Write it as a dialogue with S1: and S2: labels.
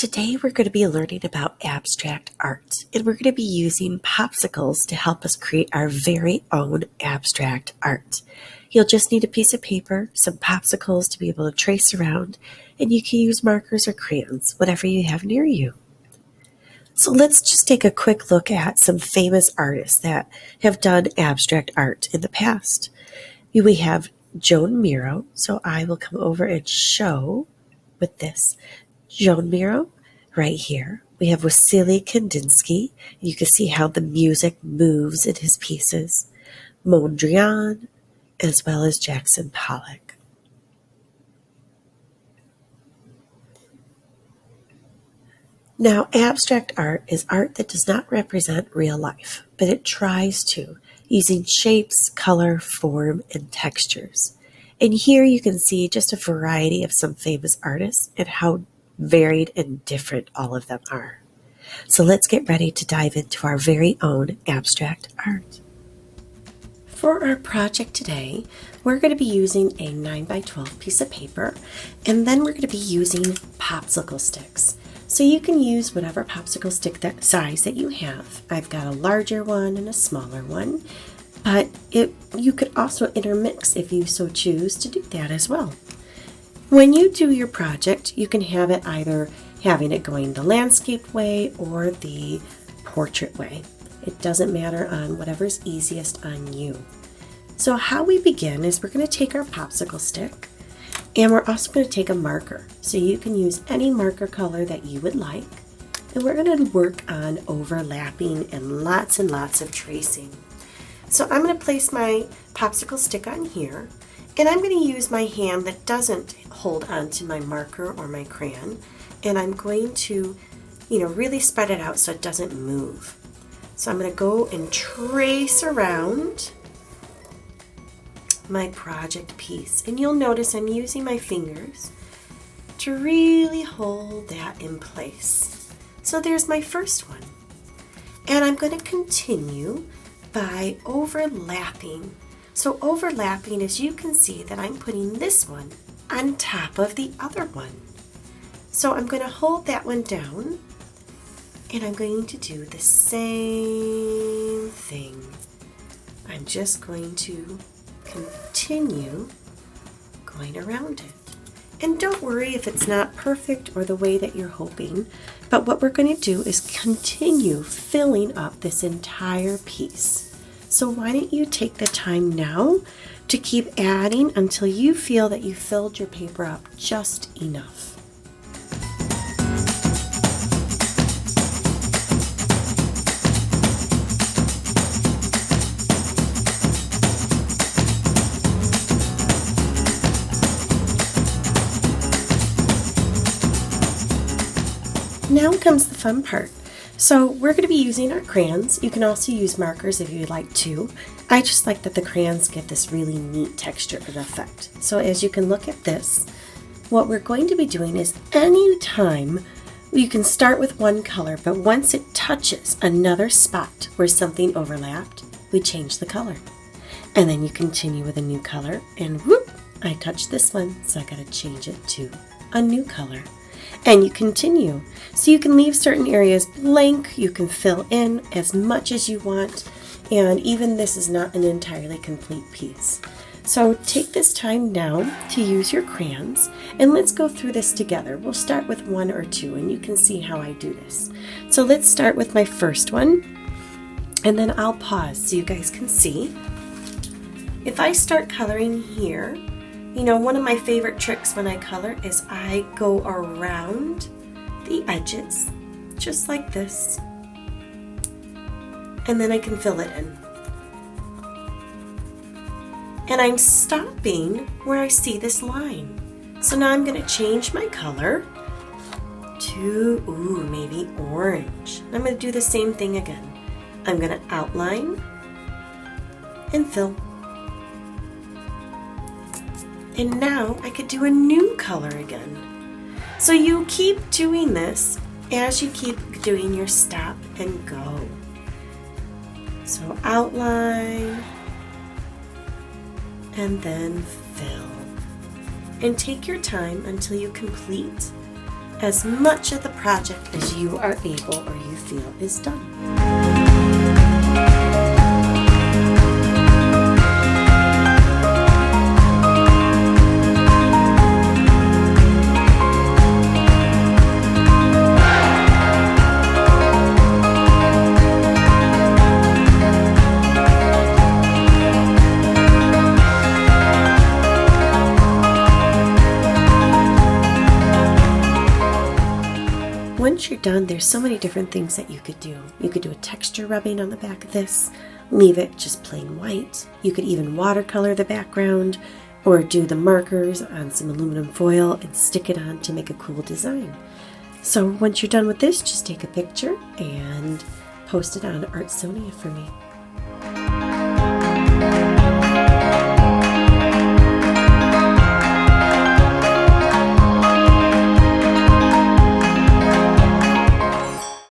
S1: Today we're going to be learning about abstract art, and we're going to be using popsicles to help us create our very own abstract art. You'll just need a piece of paper, some popsicles to be able to trace around, and you can use markers or crayons, whatever you have near you. So let's just take a quick look at some famous artists that have done abstract art in the past. We have Joan Miro, so I will come over and show with this. Joan Miro, right here. We have Wassily Kandinsky. You can see how the music moves in his pieces. Mondrian, as well as Jackson Pollock. Now, abstract art is art that does not represent real life, but it tries to, using shapes, color, form, and textures. And here you can see just a variety of some famous artists and how varied and different all of them are. So let's get ready to dive into our very own abstract art. For our project today, we're going to be using a 9x12 piece of paper, and then we're going to be using popsicle sticks. So you can use whatever popsicle stick that size that you have. I've got a larger one and a smaller one, but you could also intermix if you so choose to do that as well. When you do your project, you can have it either having it going the landscape way or the portrait way. It doesn't matter on whatever's easiest on you. So how we begin is we're going to take our popsicle stick, and we're also going to take a marker. So you can use any marker color that you would like, and we're going to work on overlapping and lots of tracing. So I'm going to place my popsicle stick on here, and I'm going to use my hand that doesn't hold onto my marker or my crayon, and I'm going to, really spread it out so it doesn't move. So I'm going to go and trace around my project piece, and you'll notice I'm using my fingers to really hold that in place. So there's my first one, and I'm going to continue by overlapping. So overlapping, as you can see that I'm putting this one on top of the other one. So I'm going to hold that one down, and I'm going to do the same thing. I'm just going to continue going around it. And don't worry if it's not perfect or the way that you're hoping, but what we're going to do is continue filling up this entire piece. So why don't you take the time now to keep adding until you feel that you filled your paper up just enough. Now comes the fun part. So we're going to be using our crayons. You can also use markers if you'd like to. I just like that the crayons give this really neat texture and effect. So as you can look at this, what we're going to be doing is any time you can start with one color, but once it touches another spot where something overlapped, we change the color. And then you continue with a new color, and whoop, I touched this one, so I got to change it to a new color. And you continue. So you can leave certain areas blank, you can fill in as much as you want, and even this is not an entirely complete piece. So take this time now to use your crayons, and let's go through this together. We'll start with one or two, and you can see how I do this. So let's start with my first one, and then I'll pause so you guys can see. If I start coloring here, one of my favorite tricks when I color is I go around the edges, just like this, and then I can fill it in. And I'm stopping where I see this line. So now I'm going to change my color to, maybe orange. I'm going to do the same thing again. I'm going to outline and fill. And now I could do a new color again. So you keep doing this as you keep doing your stop and go. So outline and then fill. And take your time until you complete as much of the project as you are able or you feel is done. Once you're done, there's so many different things that you could do. You could do a texture rubbing on the back of this, leave it just plain white. You could even watercolor the background or do the markers on some aluminum foil and stick it on to make a cool design. So once you're done with this, just take a picture and post it on Artsonia for me.